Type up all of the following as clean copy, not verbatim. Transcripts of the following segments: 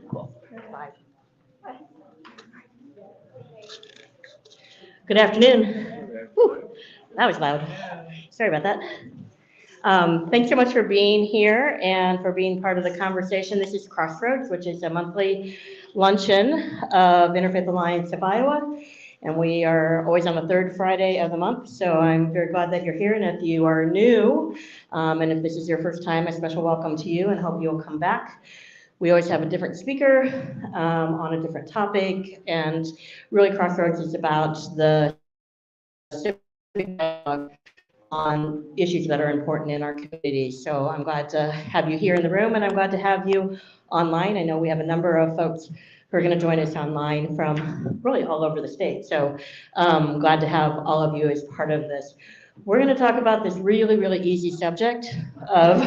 Cool. Live. Good afternoon. Whew, that was loud. Sorry about that. Thanks so much for being here and for being part of the conversation. This is Crossroads, which is a monthly luncheon of Interfaith Alliance of Iowa. And we are always on the third Friday of the month. So I'm very glad that you're here. And if you are new, and if this is your first time, a special welcome to you and hope you'll come back. We always have a different speaker on a different topic, and really Crossroads is about the civic dialogue on issues that are important in our communities. So I'm glad to have you here in the room, and I'm glad to have you online. I know we have a number of folks who are going to join us online from really all over the state. So glad to have all of you as part of this. We're going to talk about this really, really easy subject of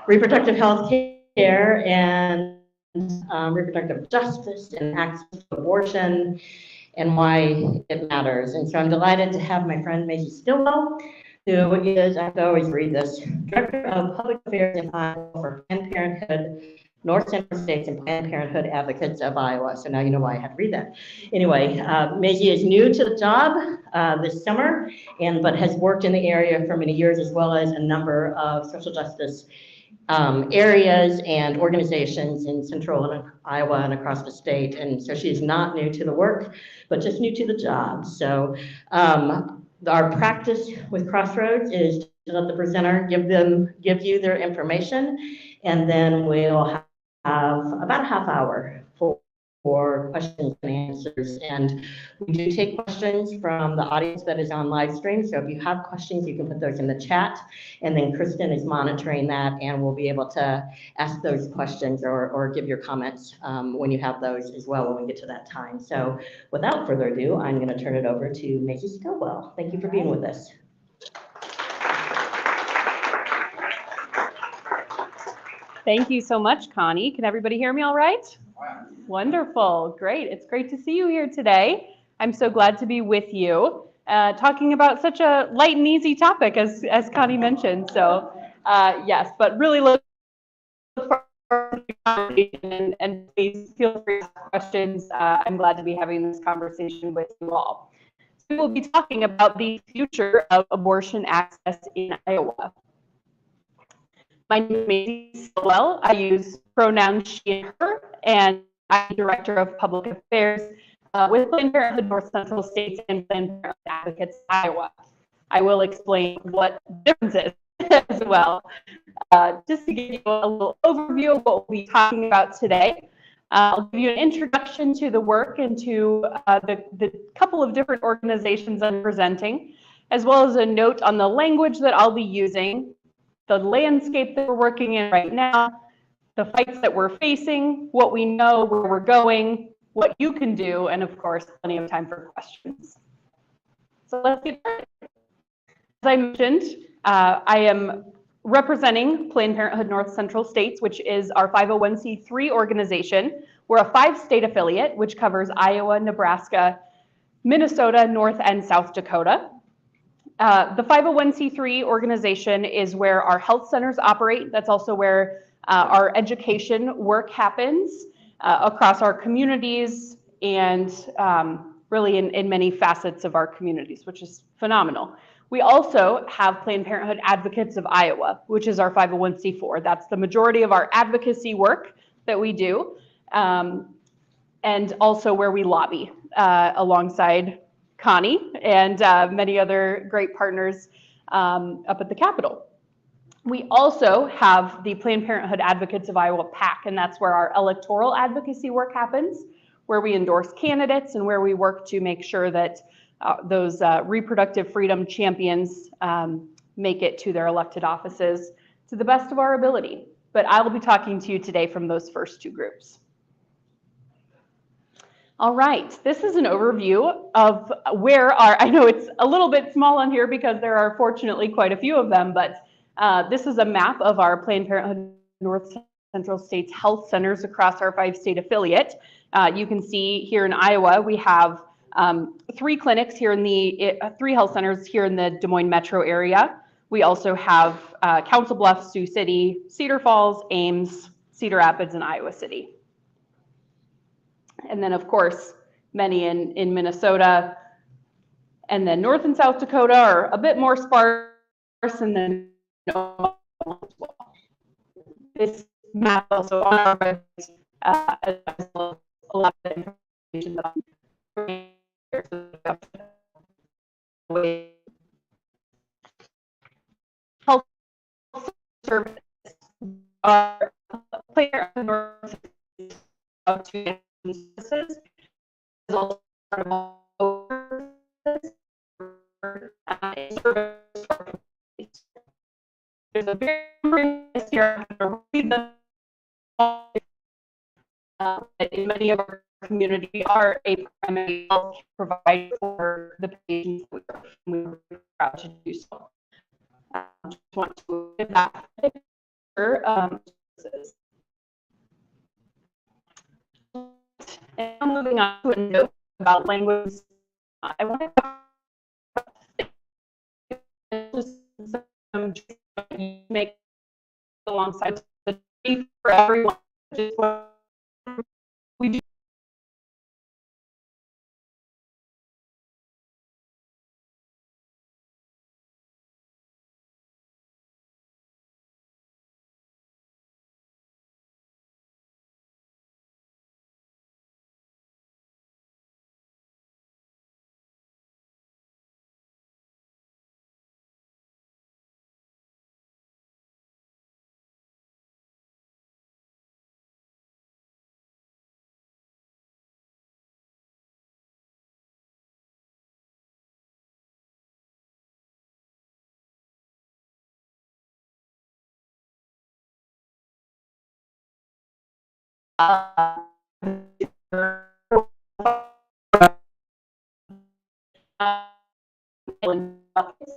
reproductive health care and reproductive justice and access to abortion and why it matters. And so I'm delighted to have my friend Mazie Stillwell, who is, I always read this, Director of Public Affairs in Iowa for Planned Parenthood, North Central States and Planned Parenthood Advocates of Iowa. So now you know why I had to read that. Anyway, Mazie is new to the job this summer, but has worked in the area for many years, as well as a number of social justice areas and organizations in central Iowa and across the state. And so she's not new to the work, but just new to the job. So our practice with Crossroads is to let the presenter give you their information, and then we'll have about a half hour for questions and answers. And we do take questions from the audience that is on live stream. So if you have questions, you can put those in the chat. And then Kristen is monitoring that, and we'll be able to ask those questions or give your comments when you have those as well when we get to that time. So without further ado, I'm going to turn it over to Mazie Stillwell. Thank you for being with us. Thank you so much, Connie. Can everybody hear me all right? Wonderful. Great. It's great to see you here today. I'm so glad to be with you, talking about such a light and easy topic, as Connie mentioned. So, yes, but really look forward to the conversation, and please feel free to ask questions. I'm glad to be having this conversation with you all. So we will be talking about the future of abortion access in Iowa. My name is Mazie Stillwell. I use pronouns she and her, and I'm Director of Public Affairs with Planned Parenthood North Central States and Planned Parenthood Advocates Iowa. I will explain what the difference is as well. Just to give you a little overview of what we'll be talking about today. I'll give you an introduction to the work and to the couple of different organizations I'm presenting, as well as a note on the language that I'll be using, the landscape that we're working in right now, the fights that we're facing, what we know, where we're going, what you can do, and of course, plenty of time for questions. So let's get started. As I mentioned, I am representing Planned Parenthood North Central States, which is our 501c3 organization. We're a 5-state affiliate, which covers Iowa, Nebraska, Minnesota, North and South Dakota. The 501c3 organization is where our health centers operate. That's also where our education work happens across our communities and really in many facets of our communities, which is phenomenal. We also have Planned Parenthood Advocates of Iowa, which is our 501c4. That's the majority of our advocacy work that we do, and also where we lobby alongside Connie and many other great partners up at the Capitol. We also have the Planned Parenthood Advocates of Iowa PAC, and that's where our electoral advocacy work happens, where we endorse candidates and where we work to make sure that those reproductive freedom champions make it to their elected offices to the best of our ability. But I will be talking to you today from those first two groups. All right, this is an overview of where I know it's a little bit small on here because there are fortunately quite a few of them, but this is a map of our Planned Parenthood North Central States health centers across our 5-state affiliate. You can see here in Iowa, we have 3 clinics here in the 3 health centers here in the Des Moines metro area. We also have Council Bluffs, Sioux City, Cedar Falls, Ames, Cedar Rapids, and Iowa City. And then, of course, many in Minnesota, and then North and South Dakota are a bit more sparse, and then this map also on our website has a lot of information that health services are player of North of two services is also part of there's a very here in many of our community are a primary health provider for the patients we were proud to do so. Just want to give that picture. And now moving on to a note about language. I want to make alongside the for everyone. Just what we do.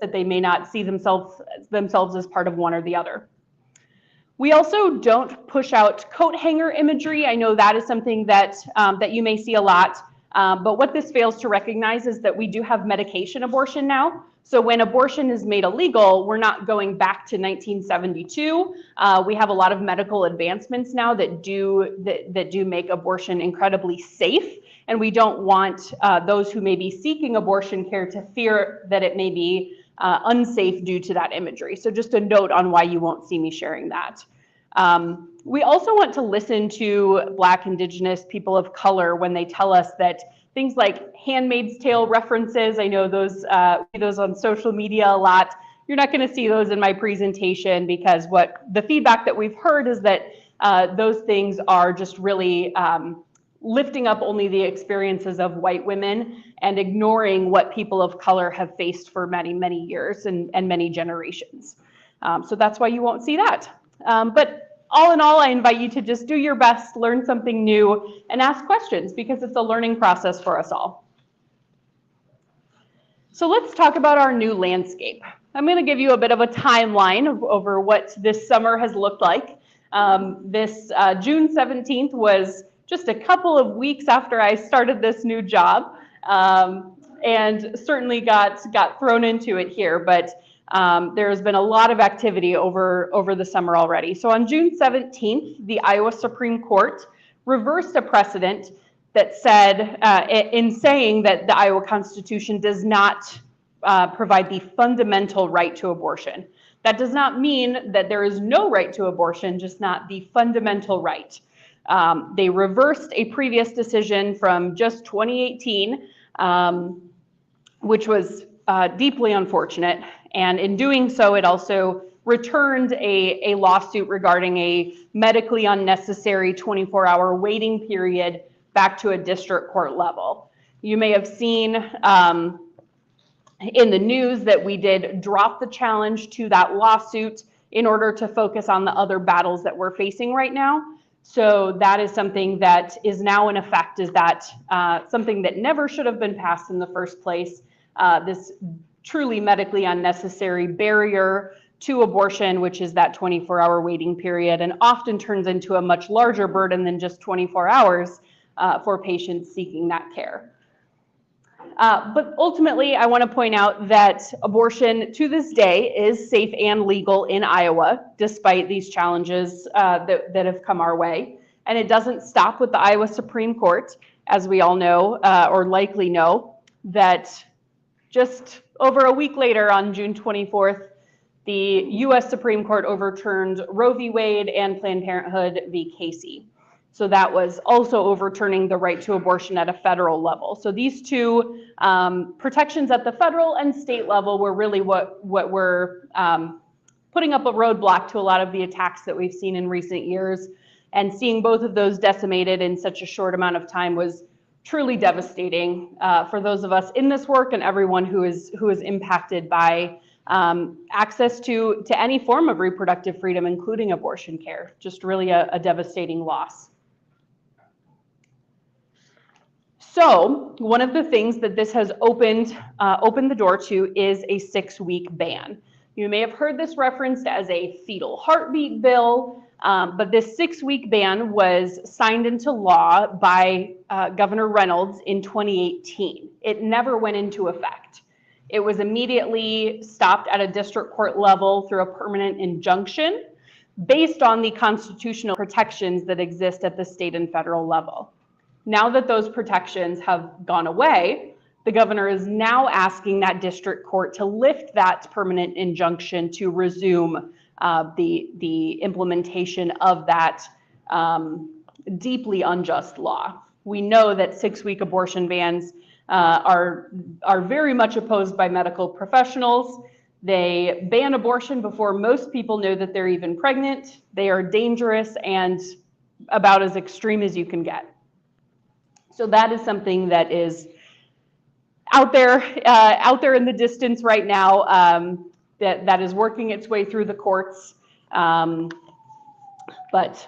That they may not see themselves as part of one or the other. We also don't push out coat hanger imagery. I know that is something that that you may see a lot, but what this fails to recognize is that we do have medication abortion now. So when abortion is made illegal, we're not going back to 1972. We have a lot of medical advancements now that do make abortion incredibly safe, and we don't want those who may be seeking abortion care to fear that it may be unsafe due to that imagery. So just a note on why you won't see me sharing that. We also want to listen to Black, Indigenous, people of color when they tell us that things like Handmaid's Tale references, I know those see those on social media a lot. You're not going to see those in my presentation because what the feedback that we've heard is that those things are just really lifting up only the experiences of white women and ignoring what people of color have faced for many, many years and many generations. So that's why you won't see that. But all in all, I invite you to just do your best, learn something new, and ask questions because it's a learning process for us all. So let's talk about our new landscape. I'm going to give you a bit of a timeline over what this summer has looked like. This June 17th was just a couple of weeks after I started this new job, and certainly got thrown into it here, but there has been a lot of activity over the summer already. So on June 17th, the Iowa Supreme Court reversed a precedent that said, in saying that the Iowa Constitution does not provide the fundamental right to abortion. That does not mean that there is no right to abortion, just not the fundamental right. They reversed a previous decision from just 2018, which was deeply unfortunate. And in doing so, it also returned a lawsuit regarding a medically unnecessary 24-hour waiting period back to a district court level. You may have seen in the news that we did drop the challenge to that lawsuit in order to focus on the other battles that we're facing right now. So that is something that is now in effect, is that something that never should have been passed in the first place. This truly medically unnecessary barrier to abortion, which is that 24-hour waiting period, and often turns into a much larger burden than just 24 hours for patients seeking that care. But ultimately, I want to point out that abortion to this day is safe and legal in Iowa, despite these challenges that have come our way. And it doesn't stop with the Iowa Supreme Court. as we all know, or likely know, that just over a week later, on June 24th, the US Supreme Court overturned Roe v. Wade and Planned Parenthood v. Casey. So that was also overturning the right to abortion at a federal level. So these two protections at the federal and state level were really what were putting up a roadblock to a lot of the attacks that we've seen in recent years. And seeing both of those decimated in such a short amount of time was truly devastating for those of us in this work and everyone who is impacted by access to any form of reproductive freedom, including abortion care. Just really a devastating loss. So one of the things that this has opened the door to is a 6-week ban. You may have heard this referenced as a fetal heartbeat bill, but this 6-week ban was signed into law by Governor Reynolds in 2018. It never went into effect. It was immediately stopped at a district court level through a permanent injunction based on the constitutional protections that exist at the state and federal level. Now that those protections have gone away, the governor is now asking that district court to lift that permanent injunction to resume the implementation of that deeply unjust law. We know that 6-week abortion bans are very much opposed by medical professionals. They ban abortion before most people know that they're even pregnant. They are dangerous and about as extreme as you can get. So that is something that is out there in the distance right now, that is working its way through the courts, but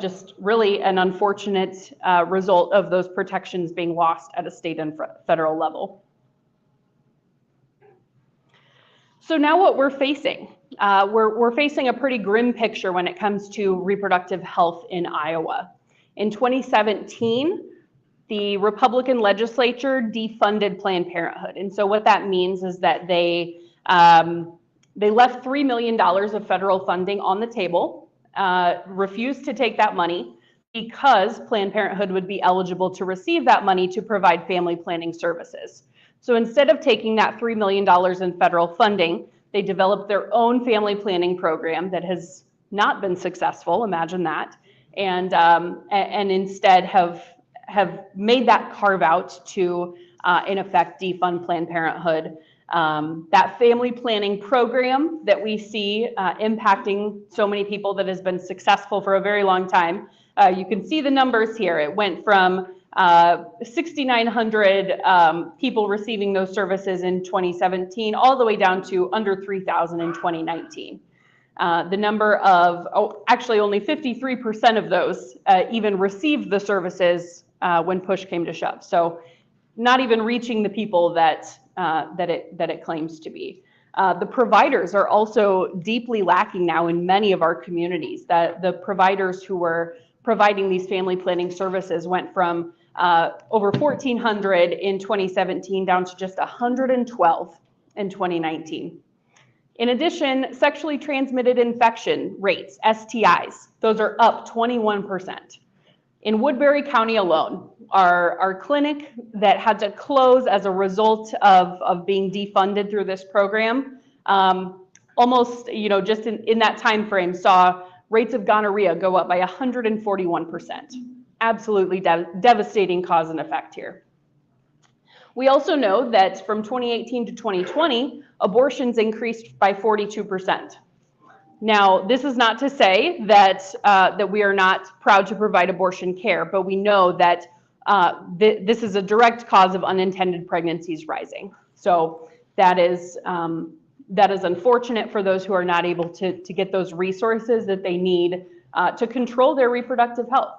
just really an unfortunate result of those protections being lost at a state and federal level. So now what we're facing, we're facing a pretty grim picture when it comes to reproductive health in Iowa. In 2017, the Republican legislature defunded Planned Parenthood. And so what that means is that they left $3 million of federal funding on the table, refused to take that money because Planned Parenthood would be eligible to receive that money to provide family planning services. So instead of taking that $3 million in federal funding, they developed their own family planning program that has not been successful, imagine that, and instead have made that carve out to, in effect, defund Planned Parenthood. That family planning program that we see impacting so many people that has been successful for a very long time. You can see the numbers here. It went from 6,900 people receiving those services in 2017 all the way down to under 3,000 in 2019. The number of, actually only 53% of those even received the services when push came to shove. So not even reaching the people that it claims to be. The providers are also deeply lacking now in many of our communities. That the providers who were providing these family planning services went from over 1,400 in 2017 down to just 112 in 2019. In addition, sexually transmitted infection rates, STIs, those are up 21%. In Woodbury County alone, our clinic that had to close as a result of being defunded through this program, almost, just in that time frame, saw rates of gonorrhea go up by 141%. Absolutely devastating cause and effect here. We also know that from 2018 to 2020, abortions increased by 42%. Now, this is not to say that that we are not proud to provide abortion care, but we know that this is a direct cause of unintended pregnancies rising. So that is unfortunate for those who are not able to get those resources that they need to control their reproductive health.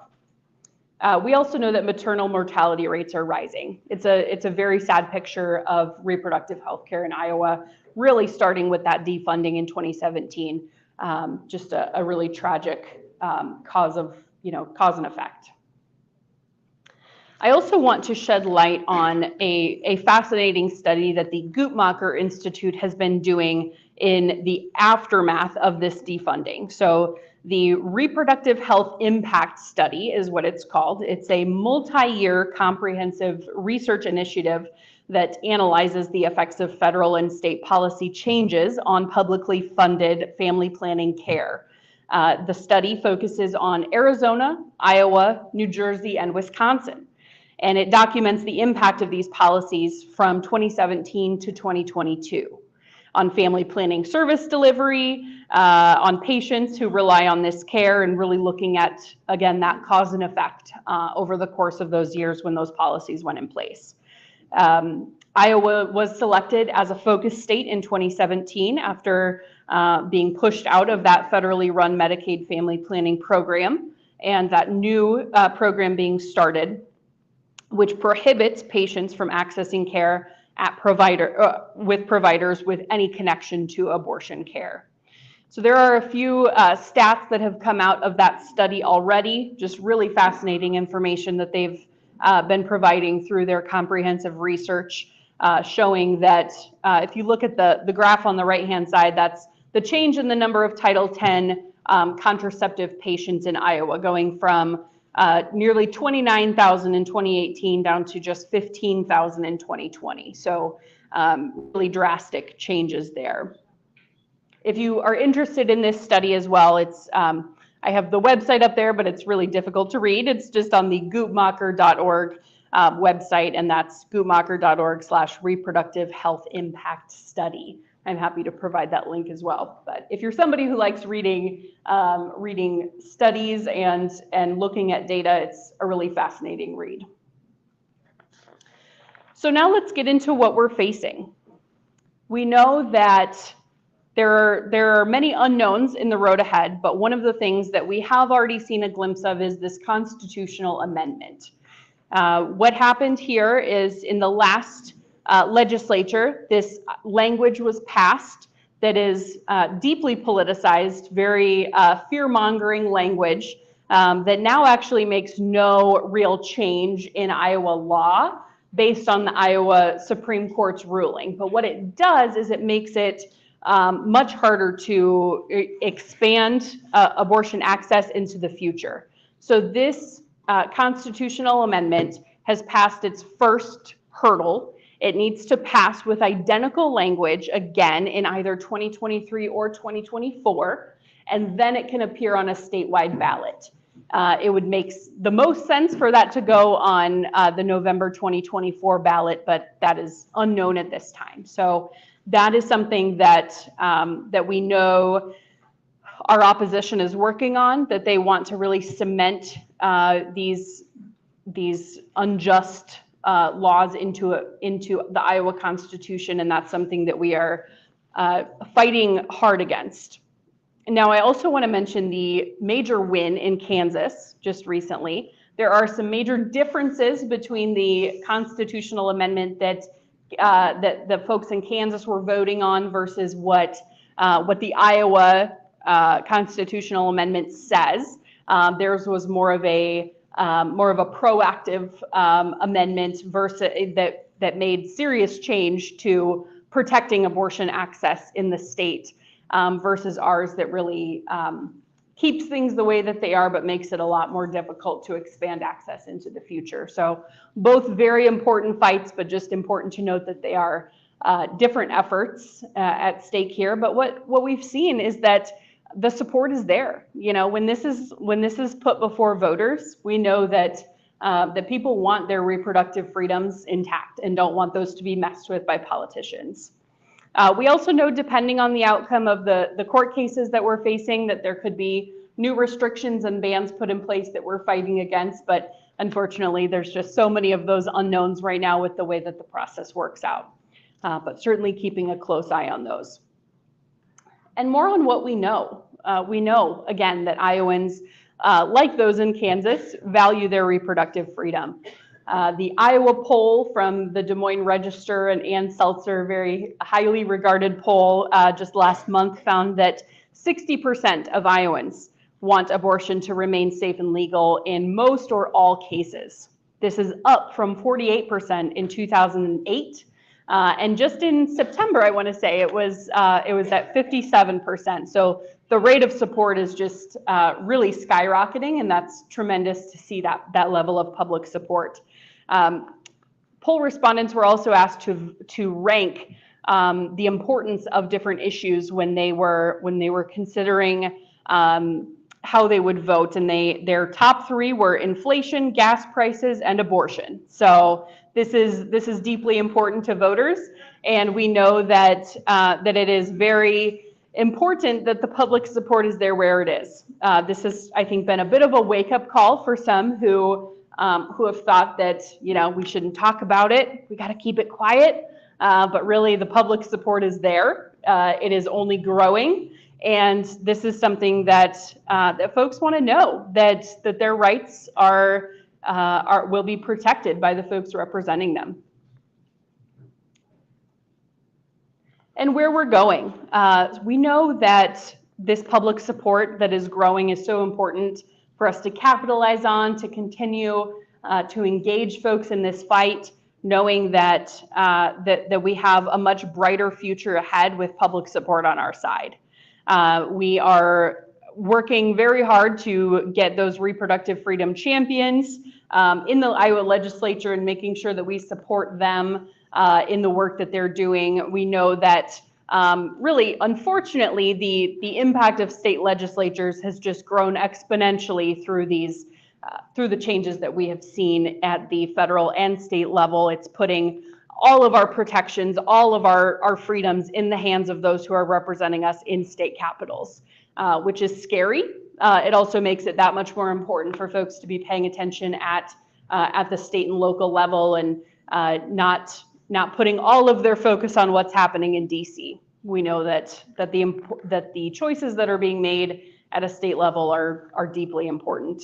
We also know that maternal mortality rates are rising. It's a very sad picture of reproductive health care in Iowa, really starting with that defunding in 2017. Just a really tragic cause and effect. I also want to shed light on a fascinating study that the Guttmacher Institute has been doing in the aftermath of this defunding. So The Reproductive Health Impact Study is what it's called. It's a multi-year comprehensive research initiative that analyzes the effects of federal and state policy changes on publicly funded family planning care. The study focuses on Arizona, Iowa, New Jersey, and Wisconsin, and it documents the impact of these policies from 2017 to 2022 on family planning service delivery, on patients who rely on this care, and really looking at, again, that cause and effect over the course of those years when those policies went in place. Iowa was selected as a focus state in 2017 after being pushed out of that federally run Medicaid family planning program, and that new program being started, which prohibits patients from accessing care at with providers with any connection to abortion care. So there are a few stats that have come out of that study already, just really fascinating information that they've been providing through their comprehensive research, showing that if you look at the graph on the right-hand side, that's the change in the number of Title X contraceptive patients in Iowa, going from nearly 29,000 in 2018 down to just 15,000 in 2020. So really drastic changes there. If you are interested in this study as well, it's I have the website up there, but it's really difficult to read. It's just on the guttmacher.org website, and that's guttmacher.org/reproductive health impact study. I'm happy to provide that link as well. But if you're somebody who likes reading studies and looking at data, it's a really fascinating read. So now let's get into what we're facing. We know that there are many unknowns in the road ahead, but one of the things that we have already seen a glimpse of is this constitutional amendment. What happened here is in the last legislature, this language was passed that is deeply politicized, very fear-mongering language that now actually makes no real change in Iowa law based on the Iowa Supreme Court's ruling. But what it does is it makes it much harder to expand abortion access into the future. So this constitutional amendment has passed its first hurdle. It needs to pass with identical language again in either 2023 or 2024, and then it can appear on a statewide ballot. It would make the most sense for that to go on the November 2024 ballot, but that is unknown at this time. So that is something that that we know our opposition is working on, that they want to really cement these unjust laws into the Iowa Constitution, and that's something that we are fighting hard against. Now, I also want to mention the major win in Kansas just recently. There are some major differences between the constitutional amendment that the folks in Kansas were voting on versus what the Iowa constitutional amendment says. Theirs was more of a proactive amendment versus that made serious change to protecting abortion access in the state, versus ours that really keeps things the way that they are, but makes it a lot more difficult to expand access into the future. So both very important fights, but just important to note that they are different efforts at stake here. But what we've seen is that the support is there. You know, when this is put before voters, we know that that people want their reproductive freedoms intact and don't want those to be messed with by politicians. We also know, depending on the outcome of the court cases that we're facing, that there could be new restrictions and bans put in place that we're fighting against. But unfortunately, there's just so many of those unknowns right now with the way that the process works out. But certainly keeping a close eye on those. And more on what we know. We know, again, that Iowans, like those in Kansas, value their reproductive freedom. The Iowa poll from the Des Moines Register and Ann Seltzer, very highly regarded poll just last month, found that 60% of Iowans want abortion to remain safe and legal in most or all cases. This is up from 48% in 2008. And just in September, I want to say it was at 57%. So the rate of support is just really skyrocketing, and that's tremendous to see that level of public support. Poll respondents were also asked to rank the importance of different issues when they were considering how they would vote, and their top three were inflation, gas prices, and abortion. So this is deeply important to voters, and we know that that it is very important that the public support is there where it is. This has, I think, been a bit of a wake-up call for some who have thought that, you know, we shouldn't talk about it, we got to keep it quiet, but really the public support is there. It is only growing. And this is something that that folks want to know, that their rights will be protected by the folks representing them. And where we're going, we know that this public support that is growing is so important for us to capitalize on, to continue to engage folks in this fight, knowing that that we have a much brighter future ahead with public support on our side. We are working very hard to get those reproductive freedom champions in the Iowa legislature and making sure that we support them in the work that they're doing. We know that really, unfortunately, the impact of state legislatures has just grown exponentially through the changes that we have seen at the federal and state level. It's putting all of our protections, all of our freedoms in the hands of those who are representing us in state capitals, which is scary. It also makes it that much more important for folks to be paying attention at the state and local level, and not putting all of their focus on what's happening in DC. We know that the choices that are being made at a state level are deeply important.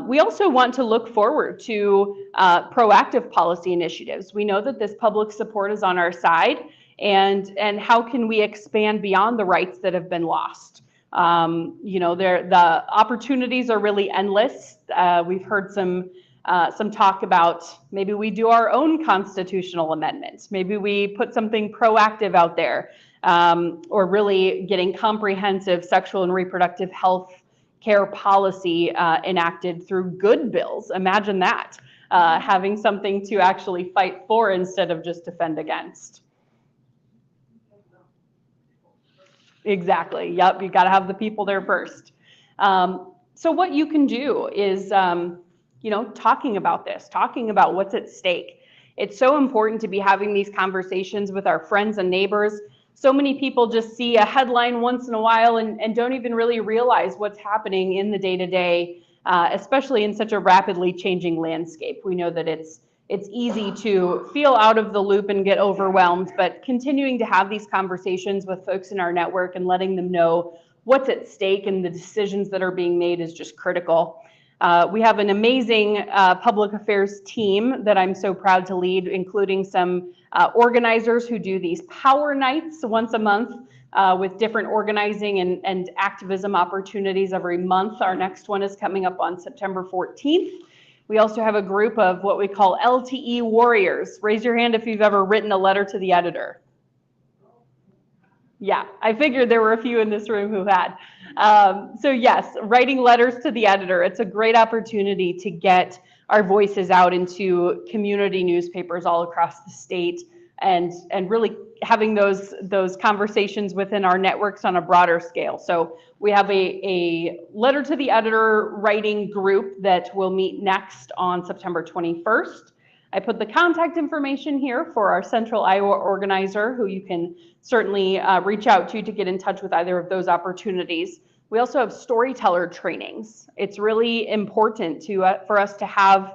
We also want to look forward to proactive policy initiatives. We know that this public support is on our side, and how can we expand beyond the rights that have been lost? You know, the opportunities are really endless. We've heard some talk about maybe we do our own constitutional amendments. Maybe we put something proactive out there, or really getting comprehensive sexual and reproductive health care policy enacted through good bills. Imagine that, having something to actually fight for instead of just defend against. Exactly. Yep. You got to have the people there first. So what you can do is, you know, talking about this, talking about what's at stake. It's so important to be having these conversations with our friends and neighbors. So many people just see a headline once in a while and don't even really realize what's happening in the day-to-day, especially in such a rapidly changing landscape. We know that it's easy to feel out of the loop and get overwhelmed, but continuing to have these conversations with folks in our network and letting them know what's at stake and the decisions that are being made is just critical. We have an amazing public affairs team that I'm so proud to lead, including some organizers who do these power nights once a month with different organizing and activism opportunities every month. Our next one is coming up on September 14th. We also have a group of what we call LTE warriors. Raise your hand if you've ever written a letter to the editor. Yeah, I figured there were a few in this room who had. So yes, writing letters to the editor, it's a great opportunity to get our voices out into community newspapers all across the state, and really having those conversations within our networks on a broader scale. So we have a letter to the editor writing group that will meet next on September 21st. I put the contact information here for our Central Iowa organizer, who you can certainly reach out to get in touch with either of those opportunities. We also have storyteller trainings. It's really important for us to have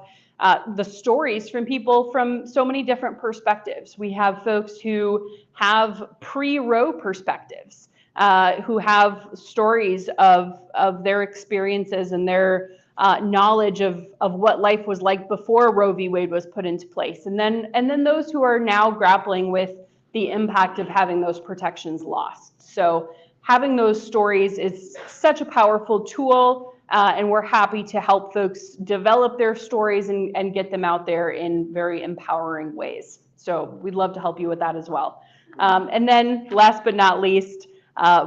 the stories from people from so many different perspectives. We have folks who have pre-Roe perspectives, who have stories of their experiences and their knowledge of what life was like before Roe v. Wade was put into place. And then those who are now grappling with the impact of having those protections lost. So having those stories is such a powerful tool, and we're happy to help folks develop their stories and get them out there in very empowering ways. So we'd love to help you with that as well. And then last but not least,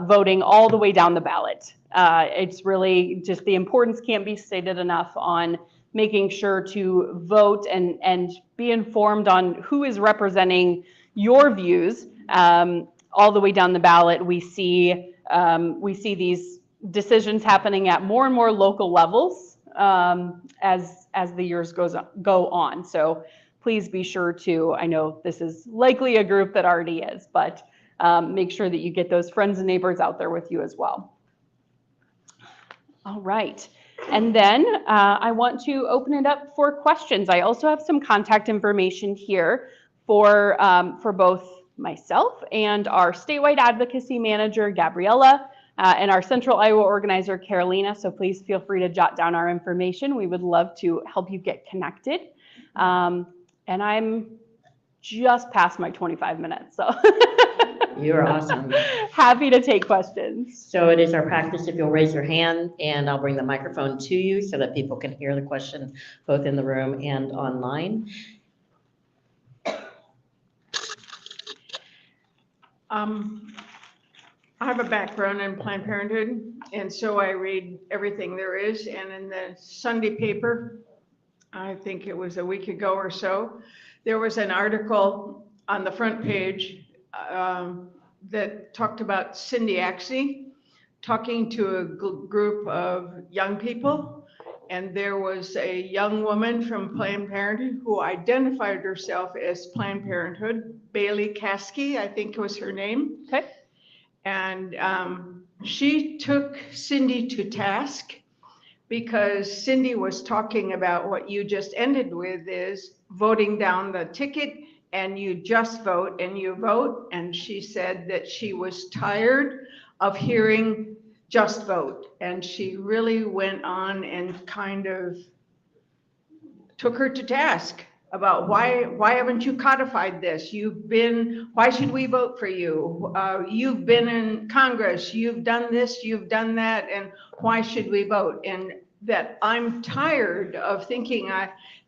voting all the way down the ballot. It's really just the importance can't be stated enough on making sure to vote and be informed on who is representing your views all the way down the ballot. We see these decisions happening at more and more local levels as the years go on. So please be sure to, I know this is likely a group that already is, but make sure that you get those friends and neighbors out there with you as well. All right. And then I want to open it up for questions. I also have some contact information here for both myself and our statewide advocacy manager, Gabriella, and our Central Iowa organizer, Carolina. So please feel free to jot down our information. We would love to help you get connected. And I'm just past my 25 minutes, so. You're awesome. Happy to take questions. So it is our practice if you'll raise your hand and I'll bring the microphone to you so that people can hear the question both in the room and online. I have a background in Planned Parenthood, and so I read everything there is. And in the Sunday paper, I think it was a week ago or so, there was an article on the front page that talked about Cindy Axie talking to a group of young people. And there was a young woman from Planned Parenthood who identified herself as Planned Parenthood, Bailey Caskey, I think was her name. Okay. And she took Cindy to task because Cindy was talking about what you just ended with, is voting down the ticket and you just vote and you vote. And she said that she was tired of hearing just vote. And she really went on and kind of took her to task about why haven't you codified this? Why should we vote for you? You've been in Congress, you've done this, you've done that, and why should we vote? And that I'm tired of thinking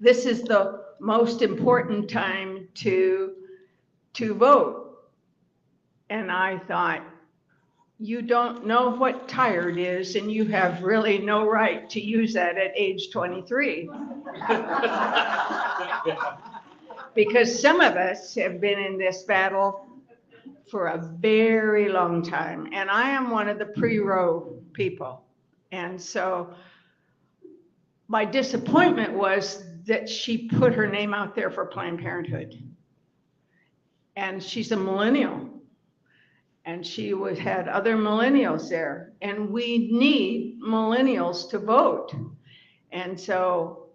this is the most important time to vote. And I thought, you don't know what tired is, and you have really no right to use that at age 23. Because some of us have been in this battle for a very long time, and I am one of the pre-Roe people. And so my disappointment was that she put her name out there for Planned Parenthood. And she's a millennial. And she had other millennials there. And we need millennials to vote. And so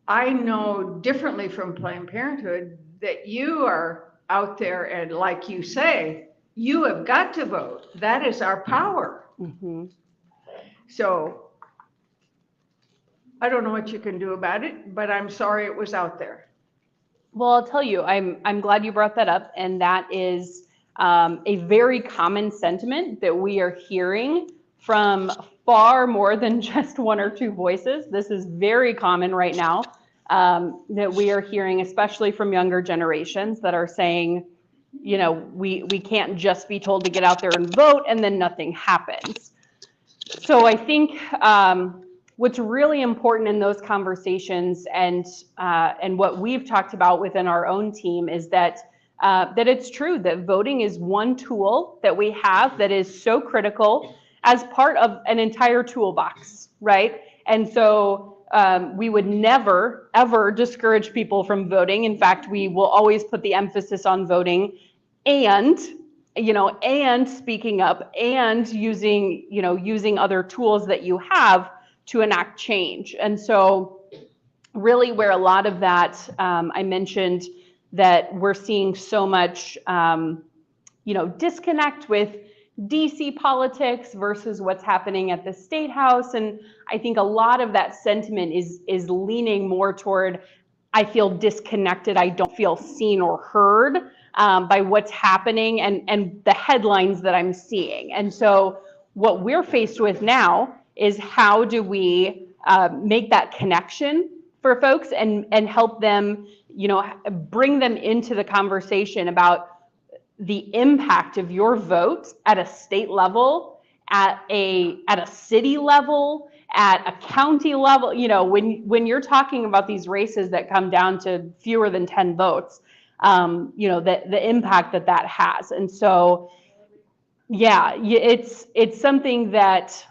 I know differently from Planned Parenthood that you are out there, and like you say, you have got to vote. That is our power. Mm-hmm. So I don't know what you can do about it, but I'm sorry it was out there. Well, I'll tell you, I'm glad you brought that up, and that is a very common sentiment that we are hearing from far more than just one or two voices. This is very common right now that we are hearing, especially from younger generations, that are saying, you know, we can't just be told to get out there and vote and then nothing happens. So I think what's really important in those conversations and what we've talked about within our own team is that it's true that voting is one tool that we have that is so critical as part of an entire toolbox, right? And so we would never, ever discourage people from voting. In fact, we will always put the emphasis on voting and speaking up and using other tools that you have to enact change. And so really where a lot of that, I mentioned that we're seeing so much, disconnect with DC politics versus what's happening at the State House. And I think a lot of that sentiment is leaning more toward, I feel disconnected, I don't feel seen or heard by what's happening and the headlines that I'm seeing. And so what we're faced with now is how do we make that connection for folks and help them, bring them into the conversation about the impact of your vote at a state level, at a city level, at a county level, you know, when you're talking about these races that come down to fewer than 10 votes, you know, the impact that has. And so, yeah, it's something that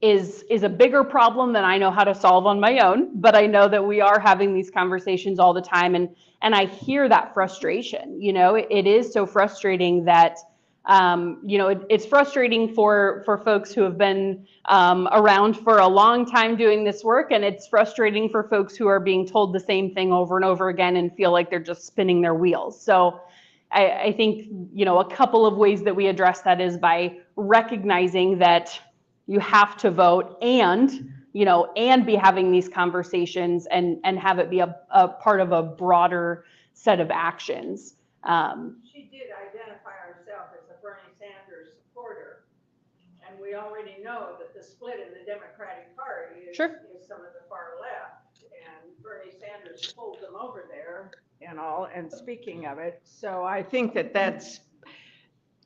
is a bigger problem than I know how to solve on my own, but I know that we are having these conversations all the time, and I hear that frustration. You know, it is so frustrating that you know, it's frustrating for folks who have been around for a long time doing this work, and it's frustrating for folks who are being told the same thing over and over again and feel like they're just spinning their wheels. So I think, you know, a couple of ways that we address that is by recognizing that you have to vote, and, you know, and be having these conversations and have it be a part of a broader set of actions. She did identify herself as a Bernie Sanders supporter, and we already know that the split in the Democratic Party is some of the far left, and Bernie Sanders pulled them over there and all. And speaking of it, so I think that that's,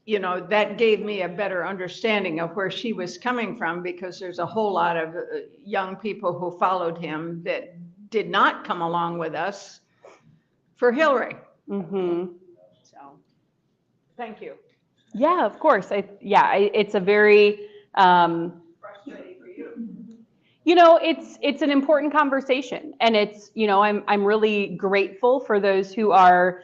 you know, that gave me a better understanding of where she was coming from, because there's a whole lot of young people who followed him that did not come along with us for Hillary. Mm-hmm. So, thank you. Yeah, of course. It's a very, Frustrating for you. you know, it's an important conversation, and it's, you know, I'm really grateful for those who are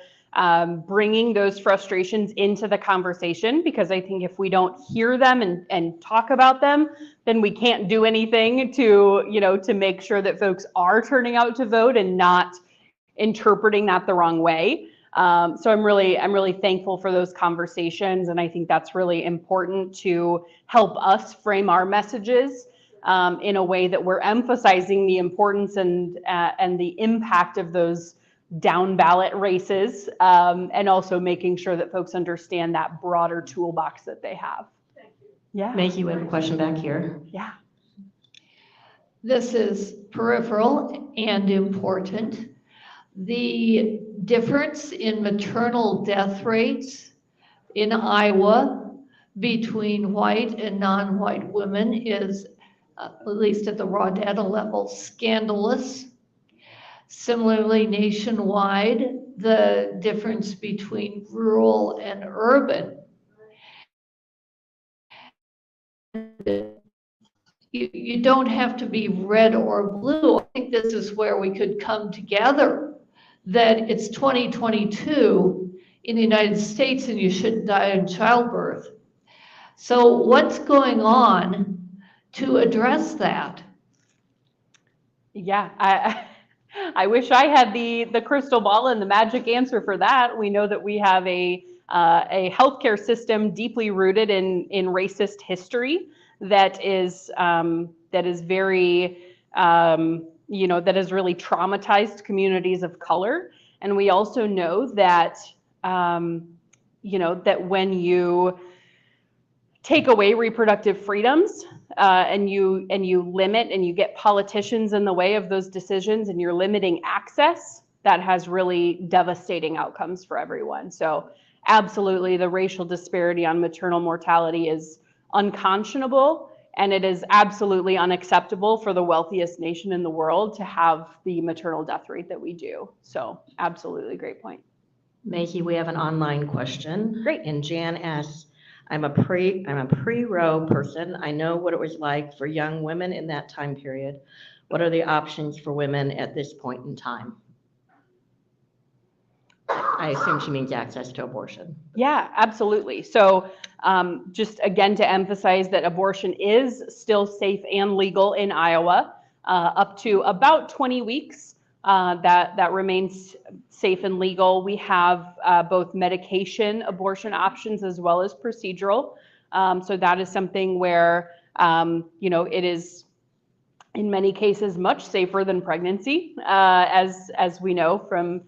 bringing those frustrations into the conversation, because I think if we don't hear them and talk about them, then we can't do anything to, you know, to make sure that folks are turning out to vote and not interpreting that the wrong way. So I'm really thankful for those conversations, and I think that's really important to help us frame our messages in a way that we're emphasizing the importance and the impact of those down ballot races, and also making sure that folks understand that broader toolbox that they have. Thank you. Yeah. Mazie, we have a question back here. Yeah. This is peripheral and important. The difference in maternal death rates in Iowa between white and non-white women is, at least at the raw data level, scandalous. Similarly, nationwide, the difference between rural and urban. You don't have to be red or blue. I think this is where we could come together, that it's 2022 in the United States and you shouldn't die in childbirth. So what's going on to address that? Yeah, I wish I had the crystal ball and the magic answer for that. We know that we have a healthcare system deeply rooted in racist history that is very you know, that has really traumatized communities of color. And we also know that you know, that when you take away reproductive freedoms and you limit and you get politicians in the way of those decisions, and you're limiting access, that has really devastating outcomes for everyone. So absolutely, the racial disparity on maternal mortality is unconscionable, and it is absolutely unacceptable for the wealthiest nation in the world to have the maternal death rate that we do. So absolutely, great point. Mazie, we have an online question. Great. And Jan asks, I'm a pre-row person. I know what it was like for young women in that time period. What are the options for women at this point in time? I assume she means access to abortion. Yeah, absolutely. So just again to emphasize that abortion is still safe and legal in Iowa, up to about 20 weeks. That remains safe and legal. We have both medication abortion options as well as procedural. So that is something where you know, it is in many cases much safer than pregnancy, as we know from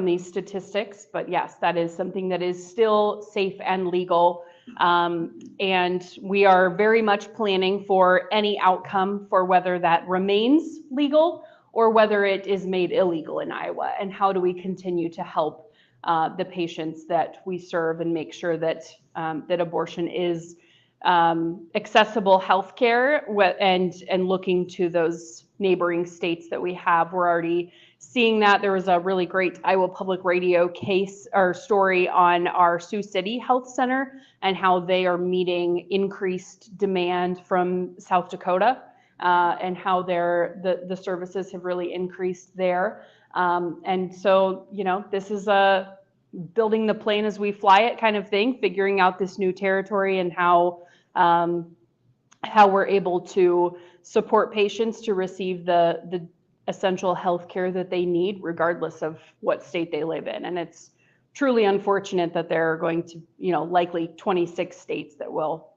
these statistics. But yes, that is something that is still safe and legal. And we are very much planning for any outcome for whether that remains legal or whether it is made illegal in Iowa, and how do we continue to help the patients that we serve and make sure that that abortion is accessible healthcare, and looking to those neighboring states that we have. We're already seeing that. There was a really great Iowa Public Radio case or story on our Sioux City Health Center and how they are meeting increased demand from South Dakota, and how the services have really increased there. And so, you know, this is a building the plane as we fly it kind of thing, figuring out this new territory and how we're able to support patients to receive the essential health care that they need, regardless of what state they live in. And it's truly unfortunate that there are going to, you know, likely 26 states that will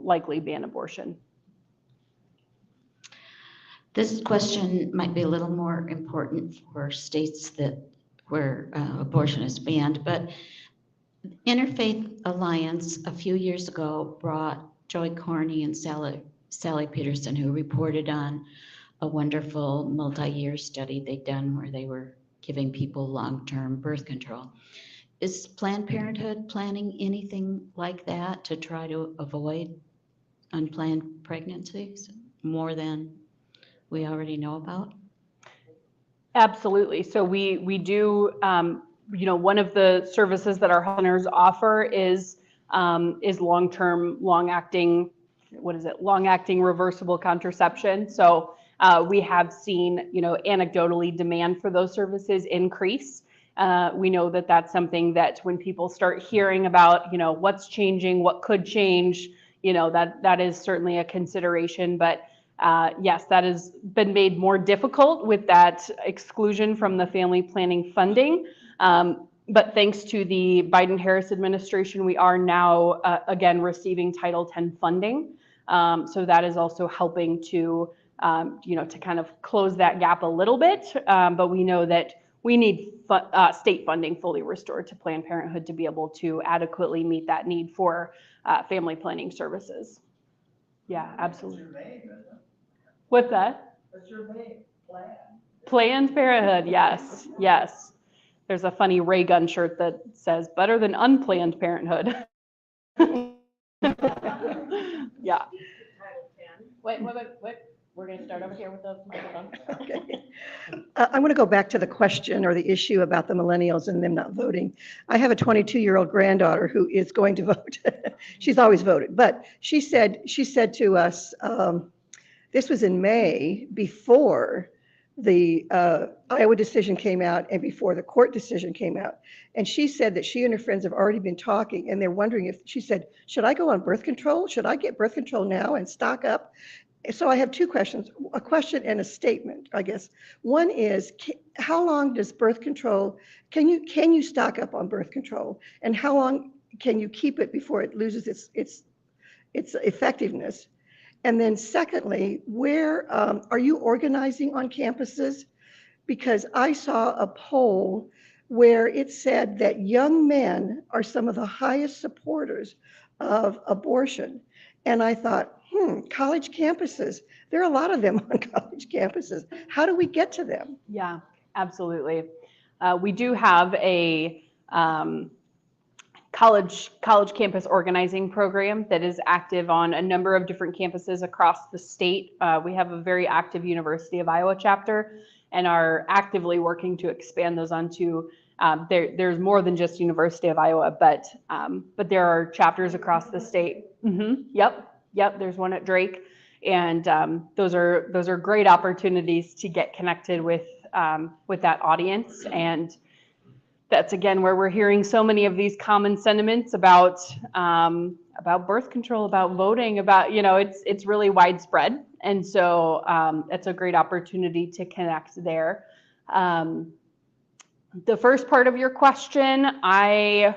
likely ban abortion. This question might be a little more important for states where abortion is banned, but Interfaith Alliance a few years ago brought Joy Corney and Sally Peterson, who reported on a wonderful multi-year study they'd done where they were giving people long-term birth control. Is Planned Parenthood planning anything like that to try to avoid unplanned pregnancies more than we already know about? Absolutely. So we do, you know, one of the services that our health centers offer is long-term, long-acting reversible contraception. So we have seen, you know, anecdotally demand for those services increase. We know that that's something that when people start hearing about, you know, what's changing, what could change, you know, that is certainly a consideration. But yes, that has been made more difficult with that exclusion from the family planning funding. But thanks to the Biden-Harris administration, we are now again receiving Title X funding. So that is also helping to, you know, to kind of close that gap a little bit. But we know that we need state funding fully restored to Planned Parenthood to be able to adequately meet that need for family planning services. Yeah, absolutely. What's that? What's your name? Planned Parenthood, yes, yes. There's a funny ray gun shirt that says better than unplanned parenthood. Yeah. Wait. We're going to start over here with the microphone. Okay. I want to go back to the question or the issue about the millennials and them not voting. I have a 22-year-old granddaughter who is going to vote. She's always voted, but she said to us, this was in May before the Iowa decision came out and before the court decision came out. And she said that she and her friends have already been talking and they're wondering if, she said, should I go on birth control? Should I get birth control now and stock up? So I have two questions, a question and a statement, I guess. One is, how long does birth control, can you stock up on birth control? And how long can you keep it before it loses its effectiveness? And then secondly, where are you organizing on campuses? Because I saw a poll where it said that young men are some of the highest supporters of abortion. And I thought, college campuses, there are a lot of them on college campuses. How do we get to them? Yeah, absolutely. We do have a college campus organizing program that is active on a number of different campuses across the state. We have a very active University of Iowa chapter and are actively working to expand those onto, there's more than just University of Iowa, but there are chapters across the state. Yep, there's one at Drake. And those are great opportunities to get connected with that audience. And that's again where we're hearing so many of these common sentiments about birth control, about voting, about, you know, it's really widespread. And so it's a great opportunity to connect there. The first part of your question, I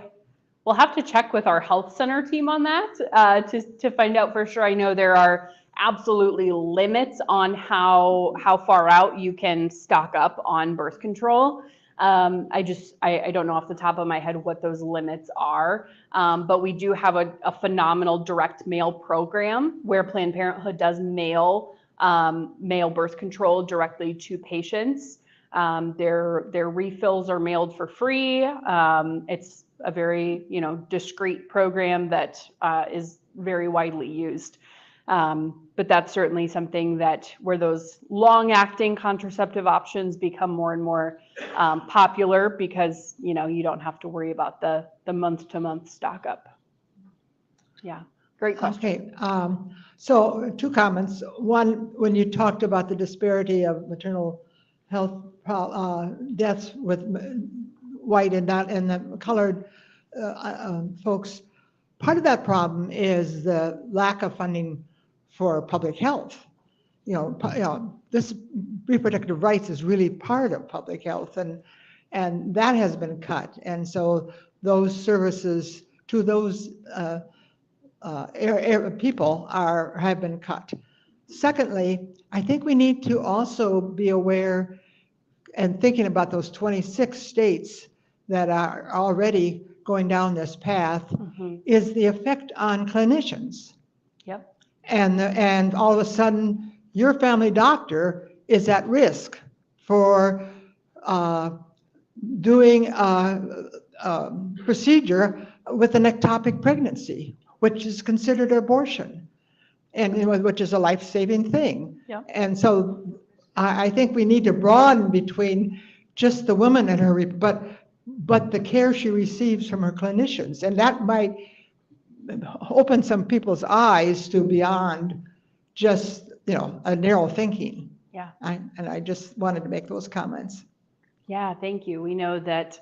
will have to check with our health center team on that to find out for sure. I know there are absolutely limits on how far out you can stock up on birth control. I don't know off the top of my head what those limits are, but we do have a phenomenal direct mail program where Planned Parenthood does mail birth control directly to patients. Their refills are mailed for free. It's a very, discreet program that is very widely used. But that's certainly something that where those long-acting contraceptive options become more and more popular because, you don't have to worry about the month-to-month stock up. Yeah, great question. Okay, so two comments. One, when you talked about the disparity of maternal health deaths with white and the colored folks, part of that problem is the lack of funding for public health. This reproductive rights is really part of public health, and that has been cut. And so those services to those people have been cut. Secondly, I think we need to also be aware and thinking about those 26 states that are already going down this path is the effect on clinicians. Yep. And all of a sudden, your family doctor is at risk for doing a procedure with an ectopic pregnancy, which is considered abortion, and which is a life-saving thing. Yeah. And so I think we need to broaden between just the woman and her, but the care she receives from her clinicians, and that might open some people's eyes to beyond just a narrow thinking. Yeah. And I just wanted to make those comments. Yeah, thank you. We know that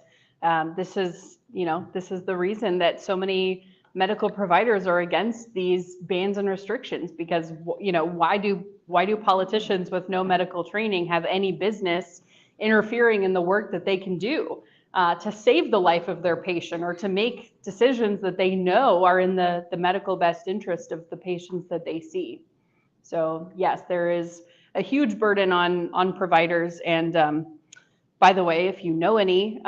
this is the reason that so many medical providers are against these bans and restrictions because, why do politicians with no medical training have any business interfering in the work that they can do to save the life of their patient or to make decisions that they know are in the medical best interest of the patients that they see? So yes, there is a huge burden on providers. And by the way, if you know any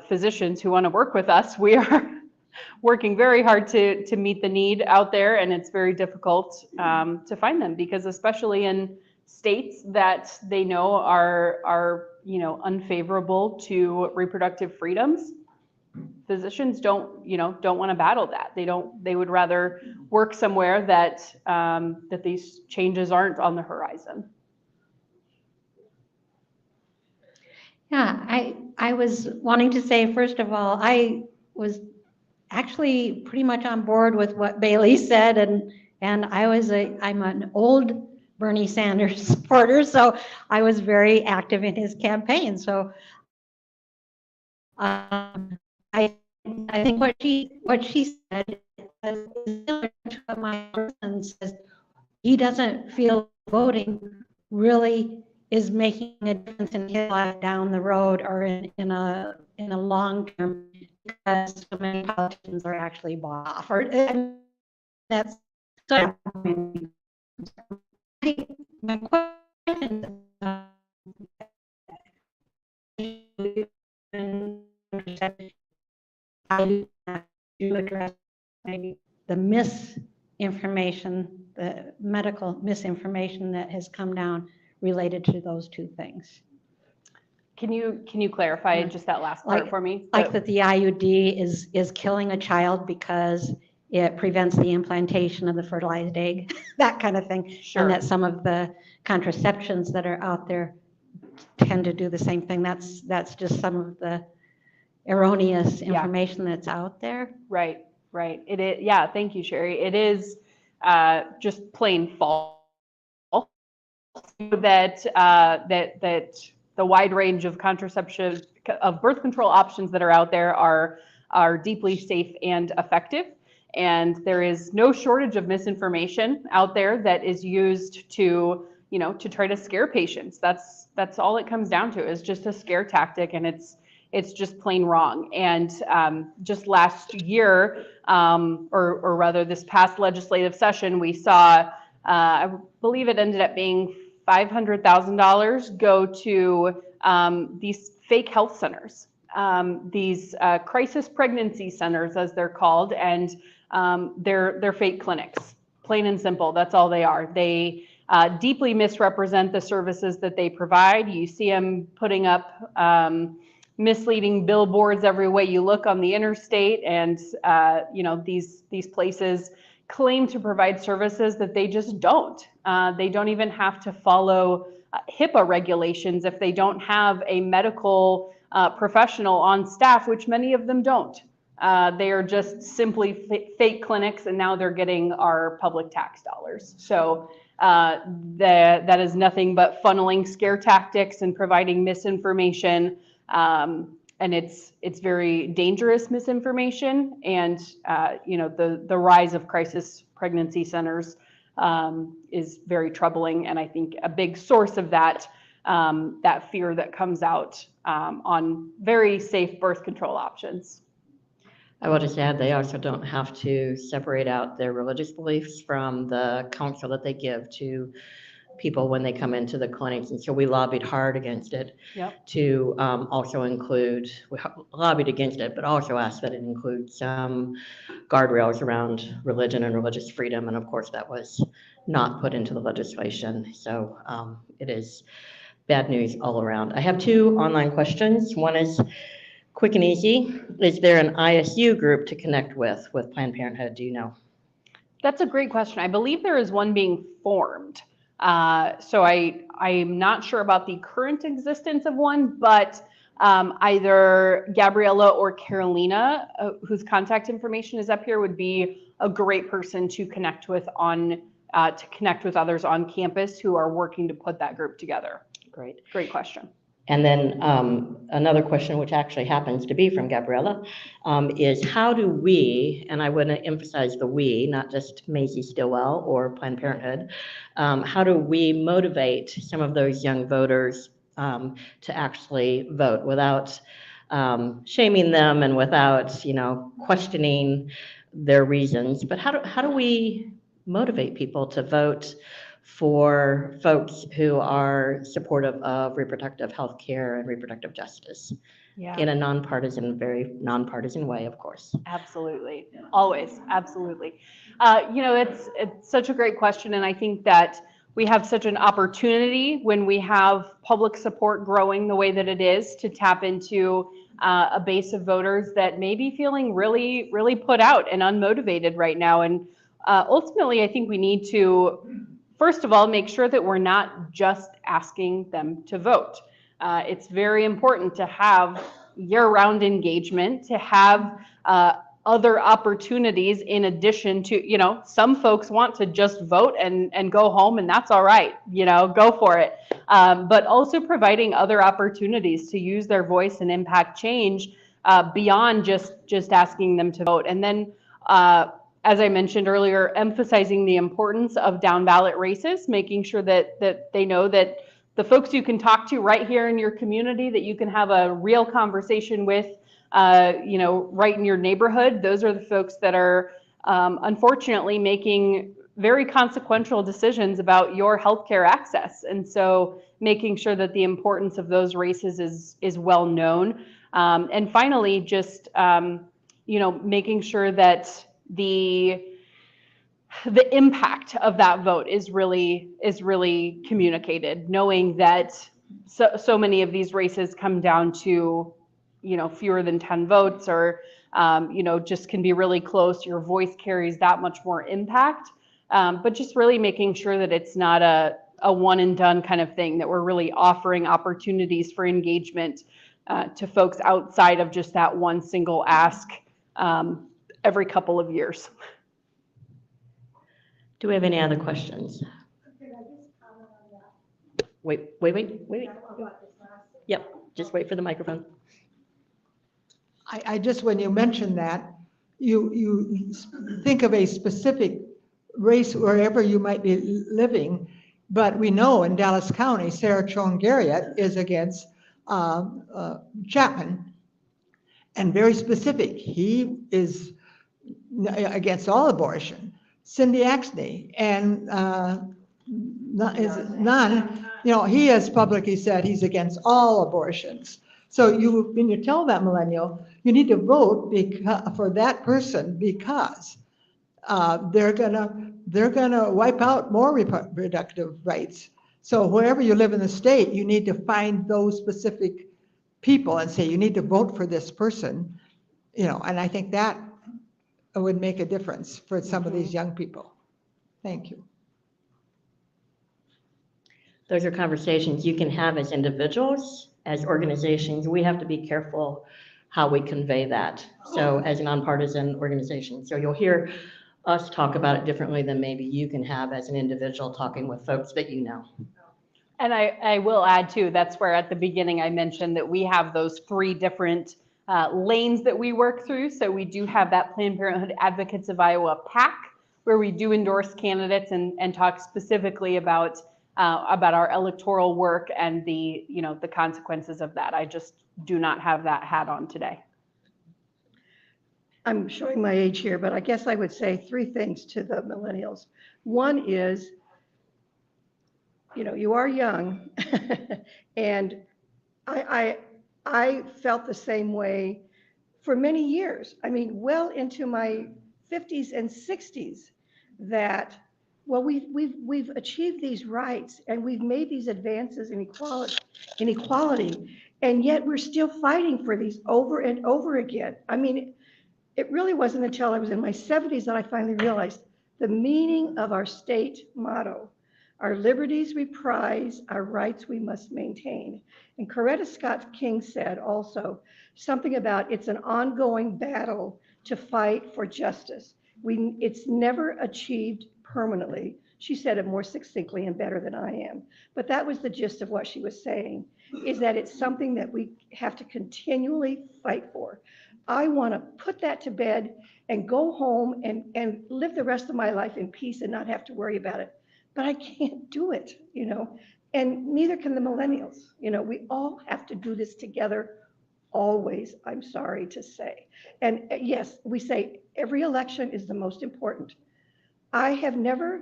physicians who want to work with us, we are working very hard to meet the need out there, and it's very difficult to find them because especially in states that they know are unfavorable to reproductive freedoms, physicians don't want to battle that. They would rather work somewhere that these changes aren't on the horizon. Yeah, I was wanting to say, first of all, I was actually pretty much on board with what Bailey said, and I'm an old Bernie Sanders supporter, so I was very active in his campaign. So I think what she said is similar to what my husband says. He doesn't feel voting really is making a difference in his life down the road or in a long term because so many politicians are actually bought off. That's so my question to address maybe the misinformation, the medical misinformation that has come down related to those two things. Can you clarify just that last part for me? Like that the IUD is killing a child because it prevents the implantation of the fertilized egg, that kind of thing. Sure. And that some of the contraceptions that are out there tend to do the same thing. That's just some of the erroneous information that's out there. Right. It is. Yeah. Thank you, Sherry. It is just plain false that the wide range of contraception, of birth control options that are out there are deeply safe and effective. And there is no shortage of misinformation out there that is used to try to scare patients. That's all it comes down to, is just a scare tactic, and it's just plain wrong. And just last year, or rather this past legislative session, we saw, I believe it ended up being $500,000 go to these fake health centers, these crisis pregnancy centers, as they're called, and they're fake clinics. Plain and simple, that's all they are. They deeply misrepresent the services that they provide. You see them putting up misleading billboards every way you look on the interstate, and these places claim to provide services that they just don't. They don't even have to follow HIPAA regulations if they don't have a medical professional on staff, which many of them don't. They are just simply fake clinics, and now they're getting our public tax dollars. So that is nothing but funneling scare tactics and providing misinformation. And it's very dangerous misinformation. And the rise of crisis pregnancy centers is very troubling. And I think a big source of that fear that comes out on very safe birth control options. I will just add, they also don't have to separate out their religious beliefs from the counsel that they give to people when they come into the clinics. And so we lobbied hard against it. Yep. To also include, we lobbied against it, but also asked that it include some guardrails around religion and religious freedom. And of course, that was not put into the legislation. So it is bad news all around. I have two online questions. One is quick and easy. Is there an ISU group to connect with Planned Parenthood? Do you know? That's a great question. I believe there is one being formed. So I'm not sure about the current existence of one, but either Gabriella or Carolina, whose contact information is up here, would be a great person to connect with others on campus who are working to put that group together. Great question. And then another question, which actually happens to be from Gabriella, is how do we, and I want to emphasize the we, not just Mazie Stillwell or Planned Parenthood, how do we motivate some of those young voters to actually vote without shaming them and without, questioning their reasons? But how do we motivate people to vote for folks who are supportive of reproductive health care and reproductive justice in a very nonpartisan way, of course? Absolutely. Always. Absolutely. It's such a great question. And I think that we have such an opportunity when we have public support growing the way that it is to tap into a base of voters that may be feeling really, really put out and unmotivated right now. And ultimately, I think we need to, first of all, make sure that we're not just asking them to vote. It's very important to have year-round engagement, to have other opportunities in addition to, some folks want to just vote and go home, and that's all right, go for it. But also providing other opportunities to use their voice and impact change beyond just asking them to vote. And then, as I mentioned earlier, emphasizing the importance of down ballot races, making sure that they know that the folks you can talk to right here in your community, that you can have a real conversation with, right in your neighborhood, those are the folks that are unfortunately making very consequential decisions about your healthcare access. And so making sure that the importance of those races is well known. And finally, just, making sure that the impact of that vote is really communicated, knowing that so many of these races come down to, fewer than 10 votes or, just can be really close. Your voice carries that much more impact, but just really making sure that it's not a one and done kind of thing, that we're really offering opportunities for engagement to folks outside of just that one single ask every couple of years. Do we have any other questions? Wait. Yep, just wait for the microphone. I just, when you mention that, you think of a specific race wherever you might be living, but we know in Dallas County, Sarah Chong-Garriott is against Chapman, and very specific. He is against all abortion. Cindy Axney and he has publicly said he's against all abortions. So when you tell that millennial, you need to vote for that person because they're gonna wipe out more reproductive rights. So wherever you live in the state, you need to find those specific people and say, you need to vote for this person, and I think that would make a difference for some of these young people. Thank you. Those are conversations you can have as individuals, as organizations. We have to be careful how we convey that. So as a nonpartisan organization. So you'll hear us talk about it differently than maybe you can have as an individual talking with folks that you know. And I will add too, that's where at the beginning I mentioned that we have those 3 different lanes that we work through. So we do have that Planned Parenthood Advocates of Iowa PAC, where we do endorse candidates and talk specifically about our electoral work and the consequences of that. I just do not have that hat on today. I'm showing my age here, but I guess I would say 3 things to the millennials. One is, you are young, and I felt the same way for many years. I mean, well into my 50s and 60s, that, well, we've achieved these rights and we've made these advances in equality, and yet we're still fighting for these over and over again. I mean, it really wasn't until I was in my 70s that I finally realized the meaning of our state motto: our liberties we prize, our rights we must maintain. And Coretta Scott King said also something about it's an ongoing battle to fight for justice. It's never achieved permanently. She said it more succinctly and better than I am. But that was the gist of what she was saying, is that it's something that we have to continually fight for. I want to put that to bed and go home and live the rest of my life in peace and not have to worry about it. But I can't do it, and neither can the millennials. We all have to do this together always, I'm sorry to say. And yes, we say every election is the most important. I have never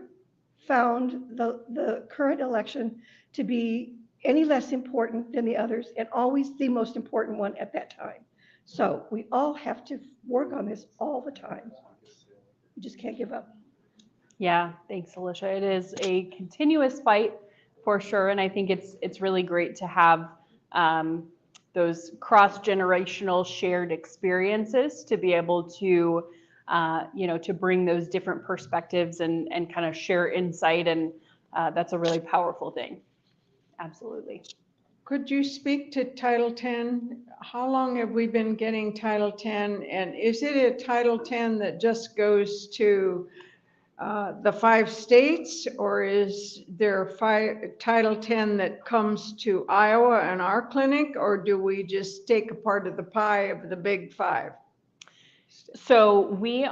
found the current election to be any less important than the others, and always the most important one at that time. So we all have to work on this all the time. You just can't give up. Yeah, thanks, Alicia. It is a continuous fight for sure, and I think it's really great to have those cross-generational shared experiences to be able to to bring those different perspectives and kind of share insight, and that's a really powerful thing. Absolutely. Could you speak to Title 10? How long have we been getting Title 10? And is it a Title 10 that just goes to the 5 states, or is there Title 10 that comes to Iowa and our clinic, or do we just take a part of the pie of the big 5? So we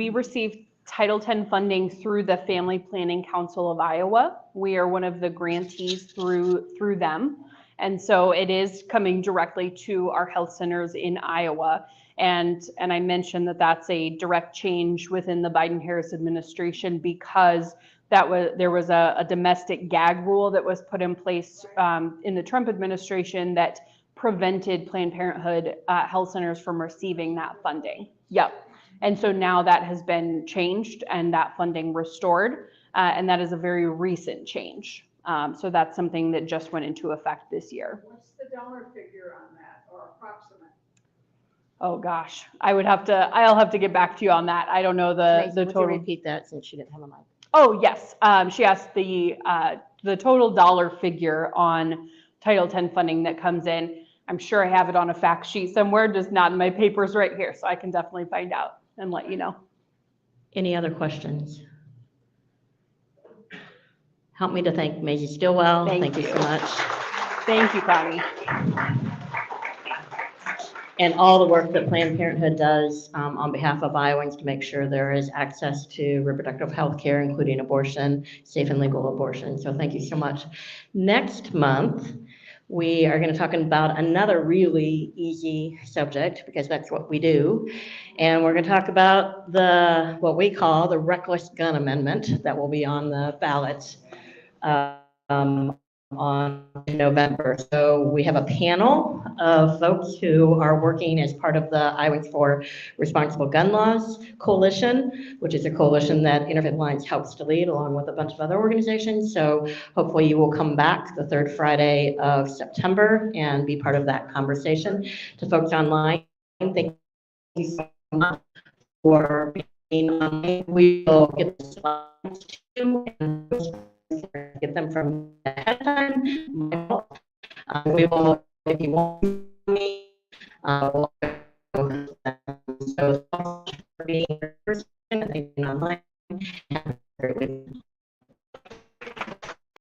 receive Title 10 funding through the Family Planning Council of Iowa. We are one of the grantees through them. And so it is coming directly to our health centers in Iowa. And I mentioned that that's a direct change within the Biden-Harris administration, because there was a domestic gag rule that was put in place in the Trump administration that prevented Planned Parenthood health centers from receiving that funding. Yep. And so now that has been changed and that funding restored, and that is a very recent change. So that's something that just went into effect this year. What's the dollar figure on that, or approximate? Oh gosh, I'll have to get back to you on that. I don't know the Would total. you repeat that since she didn't have a mic? Oh yes, she asked the total dollar figure on Title 10 funding that comes in. I'm sure I have it on a fact sheet somewhere, just not in my papers right here, so I can definitely find out and let you know. Any other questions? Help me to thank Mazie Stillwell. Thank you so much. Thank you, Connie. And all the work that Planned Parenthood does on behalf of Iowans to make sure there is access to reproductive health care, including abortion, safe and legal abortion. So thank you so much. Next month, we are going to talk about another really easy subject, because that's what we do. And we're going to talk about what we call the reckless gun amendment that will be on the ballot on in November. So we have a panel of folks who are working as part of the Iowans for Responsible Gun Laws Coalition, which is a coalition that Interfaith Alliance helps to lead along with a bunch of other organizations. So hopefully you will come back the third Friday of September and be part of that conversation. To folks online, thank you so much for being online. We will get the slides to you and get them from ahead of time. We will, if you want me, we'll so thanks for being here and online.